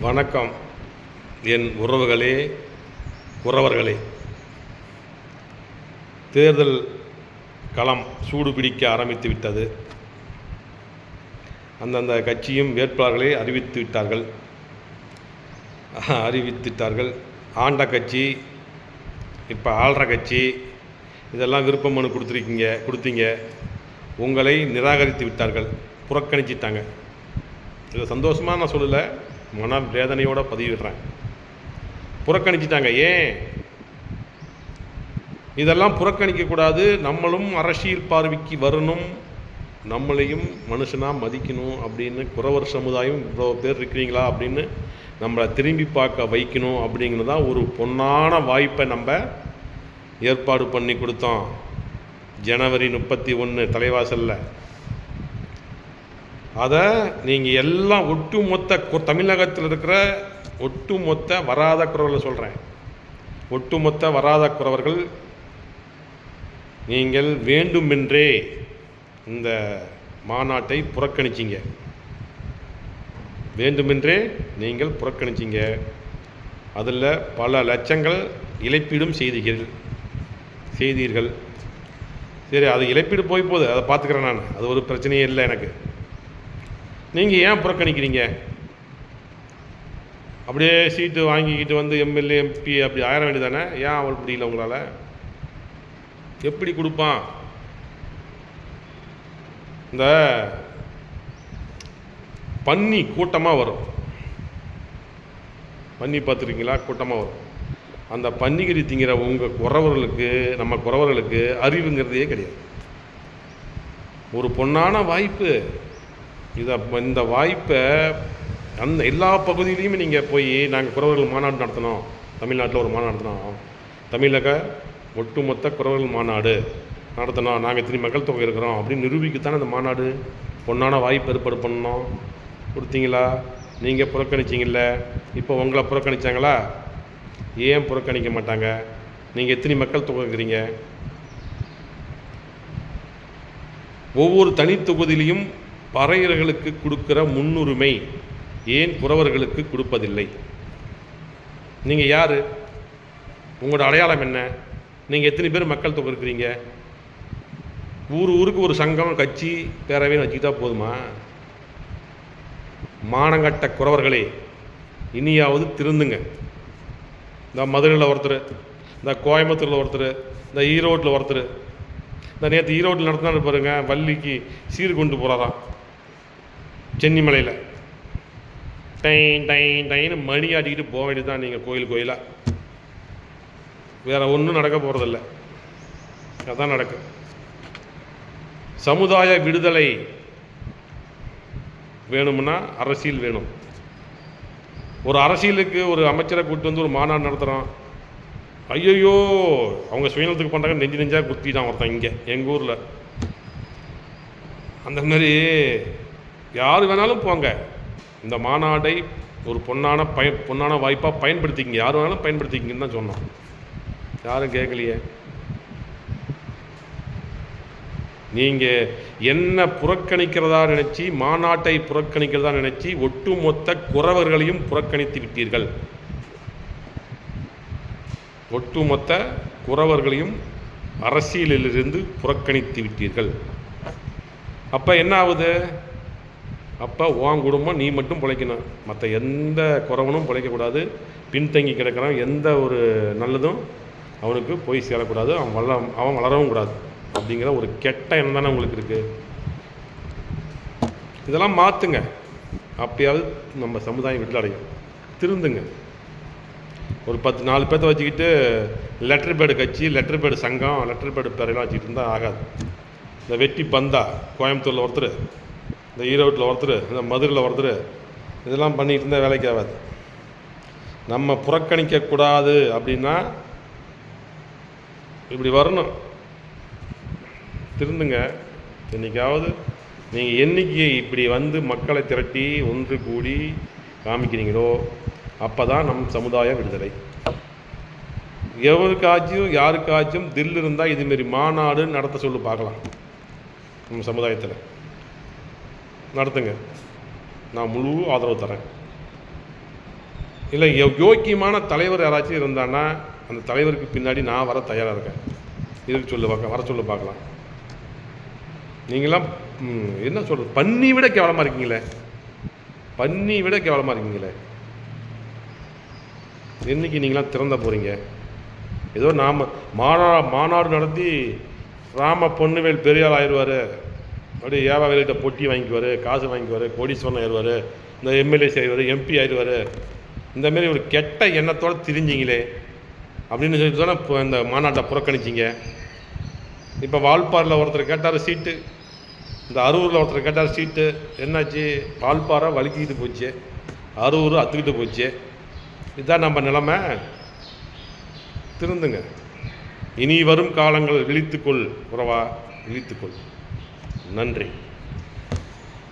வணக்கம் என் உறவுகளே, உறவர்களே. தேர்தல் களம் சூடு பிடிக்க ஆரம்பித்து விட்டது. அந்தந்த கட்சியும் வேட்பாளர்களை அறிவித்துவிட்டார்கள். ஆண்ட கட்சி, இப்போ ஆள்ற கட்சி, இதெல்லாம் விருப்ப மனு கொடுத்தீங்க. உங்களை நிராகரித்து விட்டார்கள், புறக்கணிச்சிட்டாங்க. இதை சந்தோஷமாக நான் சொல்லலை, மன வேதனையோடு பதிவிடுறேன். புறக்கணிச்சிட்டாங்க. ஏன் இதெல்லாம் புறக்கணிக்கக்கூடாது? நம்மளும் அரசியல் பார்வைக்கு வரணும், நம்மளையும் மனுஷனாக மதிக்கணும் அப்படின்னு குறவர் சமுதாயம் இவ்வளோ பேர் இருக்கிறீங்களா அப்படின்னு நம்மளை திரும்பி பார்க்க வைக்கணும் அப்படிங்கிறது தான் ஒரு பொன்னான வாய்ப்பை நம்ம ஏற்பாடு பண்ணி கொடுத்தோம். ஜனவரி 31 தலைவாசலில் அதை நீங்கள் எல்லாம் ஒட்டுமொத்த தமிழகத்தில் இருக்கிற ஒட்டுமொத்த வராத குறவர்களை சொல்கிறேன், ஒட்டுமொத்த வராத குறவர்கள் நீங்கள் வேண்டுமென்றே இந்த மாநாட்டை புறக்கணிச்சிங்க. வேண்டுமென்றே நீங்கள் புறக்கணிச்சிங்க. அதில் பல லட்சங்கள் இழப்பீடும் செய்தீர்கள். சரி, அது இழப்பீடு போகுது, அதை பார்த்துக்கிறேன் நான், அது ஒரு பிரச்சனையே இல்லை எனக்கு. நீங்கள் ஏன் புறக்கணிக்கிறீங்க? அப்படியே சீட்டு வாங்கிக்கிட்டு வந்து எம்எல்ஏ எம்பி அப்படி ஆயிர வேண்டியதானே? ஏன் அவள் முடியல உங்களால்? எப்படி கொடுப்பான்? இந்த பன்னி கூட்டமாக வரும், பன்னி பார்த்துருக்கீங்களா? கூட்டமாக வரும். அந்த பன்னிக்கறி திங்கிற உங்கள் குறவர்களுக்கு, நம்ம குறவர்களுக்கு அறிவுங்கிறதே கிடையாது. ஒரு பொன்னான வாய்ப்பு. இந்த வாய்ப்பை அந்த எல்லா பகுதியிலையுமே நீங்கள் போய், நாங்கள் குறவர்கள் மாநாடு நடத்தினோம், தமிழ்நாட்டில் ஒரு மாநாடு நடத்தினோம், தமிழக ஒட்டுமொத்த குறவர்கள் மாநாடு நடத்தினோம், நாங்கள் இத்தனை மக்கள் தொகை இருக்கிறோம் அப்படின்னு நிரூபிக்கத்தானே அந்த மாநாடு பொன்னான வாய்ப்பு ஏற்பாடு பண்ணோம். கொடுத்தீங்களா? நீங்கள் புறக்கணிச்சிங்கல்ல. இப்போ உங்களை புறக்கணிச்சாங்களா? ஏன் புறக்கணிக்க மாட்டாங்க? நீங்கள் எத்தனை மக்கள் தொகை இருக்கிறீங்க? ஒவ்வொரு தனி தொகுதியிலையும் பறையர்களுக்கு கொடுக்குற முன்னுரிமை ஏன் குறவர்களுக்கு கொடுப்பதில்லை? நீங்கள் யார்? உங்களோட அடையாளம் என்ன? நீங்கள் எத்தனை பேர் மக்கள் தொகை இருக்கிறீங்க? ஊருக்கு ஒரு சங்கம், கட்சி, பேரவைன்னு வச்சுக்கிட்டா போதுமா? மானங்கட்ட குறவர்களே, இனியாவது திருந்துங்க. இந்த மதுரையில் ஒருத்தர், இந்த கோயம்புத்தூரில் ஒருத்தர், இந்த ஈரோட்டில் ஒருத்தர், இந்த நேற்று ஈரோட்டில் நடத்தினா பாருங்க, வள்ளிக்கு சீர் கொண்டு போகிறாராம் சென்னிமலையில். டைன்னு மணி ஆட்டிக்கிட்டு போக வேண்டியது தான் நீங்கள் கோயிலாக. வேறு ஒன்றும் நடக்க போகிறதில்ல, அதான் நடக்கும். சமுதாய விடுதலை வேணும்னா அரசியல் வேணும். ஒரு அரசியலுக்கு ஒரு அமைச்சரை கூப்பிட்டு வந்து ஒரு மாநாடு நடத்துகிறோம், ஐயோ அவங்க சுயநலத்துக்கு பண்ணுறாங்க, நெஞ்சாக குத்திட்டான் ஒருத்தன் இங்கே எங்கள் ஊரில். அந்த மாதிரி யார் வேணாலும் போங்க, இந்த மாநாடை ஒரு பொன்னான வாய்ப்பாக பயன்படுத்திக்கிங்க, யார் வேணாலும் பயன்படுத்திக்கிங்கன்னு தான் சொன்னோம். யாரும் கேட்கலையே. நீங்கள் என்ன புறக்கணிக்கிறதா நினச்சி, மாநாட்டை புறக்கணிக்கிறதா நினச்சி ஒட்டுமொத்த குறவர்களையும் புறக்கணித்து விட்டீர்கள். ஒட்டுமொத்த குறவர்களையும் அரசியலிலிருந்து புறக்கணித்து விட்டீர்கள். அப்போ என்ன ஆகுது? அப்போ உன் குடும்பம் நீ மட்டும் பிழைக்கணும், மற்ற எந்த குறவனும் பிழைக்கக்கூடாது. பின்தங்கி கிடக்கிறான், எந்த ஒரு நல்லதும் அவனுக்கு போய் சேரக்கூடாது, அவன் வளரவும் கூடாது அப்படிங்கிற ஒரு கெட்ட எண்ணம் தானே உங்களுக்கு இருக்குது. இதெல்லாம் மாற்றுங்க, அப்பயாவது நம்ம சமுதாயம் விடுதலை அடையும். திருந்துங்க. ஒரு 4 பேர்த்த வச்சுக்கிட்டு லெட்டர் பேடு கட்சி, லெட்டர் பேடு சங்கம், லெட்டர் பேடு பேரெல்லாம் வச்சுக்கிட்டு இருந்தால் ஆகாது. இந்த வெட்டி பந்தா கோயம்புத்தூரில் ஒருத்தர், இந்த ஈரோட்டில் ஒருத்தர், இந்த மதுரையில் ஒருத்தர், இதெல்லாம் பண்ணிகிட்டு இருந்தால் வேலைக்கு ஆகாது. நம்ம புறக்கணிக்கக்கூடாது அப்படின்னா இப்படி வரணும். திருந்துங்க. என்றைக்காவது நீங்கள் என்னைக்கு இப்படி வந்து மக்களை திரட்டி ஒன்று கூடி காமிக்கிறீங்களோ அப்போ தான் நம் சமுதாய விடுதலை. யாருக்காச்சும் தில் இருந்தால் இதுமாரி மாநாடு நடத்த சொல்லி பார்க்கலாம். நம்ம சமுதாயத்தில் நடத்துங்க, நான் முழு ஆதரவு தரேன். இல்லை யோக்கியமான தலைவர் யாராச்சும் இருந்தான்னா அந்த தலைவருக்கு பின்னாடி நான் வர தயாராக இருக்கேன். இதுக்கு சொல்லு வர சொல்லு பார்க்கலாம். நீங்களாம் என்ன சொல்கிறது, பன்னி விட கேவலமாக இருக்கீங்களே, பன்னி விட கேவலமாக இருக்கீங்களே. என்னைக்கு நீங்களாம் திறந்த போகிறீங்க? ஏதோ நாம் மாநாடு நடத்தி ராம பொன்னுவேல் பெரியார் ஆயிடுவார், அப்படியே ஏவா வேலைகிட்ட பொட்டி வாங்கிக்குவார், காசு வாங்கிக்குவார், கோடீஸ்வரன் ஆயிடுவார், இந்த எம்எல்ஏ ஆயிடுவார், எம்பி ஆயிடுவார், இந்தமாரி ஒரு கெட்ட எண்ணத்தோடு திரிஞ்சிங்களே அப்படின்னு சொல்லிட்டு தானே இப்போ இந்த மாநாட்டை புறக்கணிச்சிங்க. இப்போ வால்பாறையில் ஒருத்தர் கேட்டார் சீட்டு, இந்த அரூரில் ஒருத்தர் கேட்டார் சீட்டு. என்னாச்சு? வால்பாறை வலிக்கிட்டு போச்சு, அரூர் அத்துக்கிட்டு போச்சு. இதுதான் நம்ம நிலைமை. திருந்துங்க. இனி வரும் காலங்கள் விழித்துக்கொள், உறவா விழித்துக்கொள். நன்றி.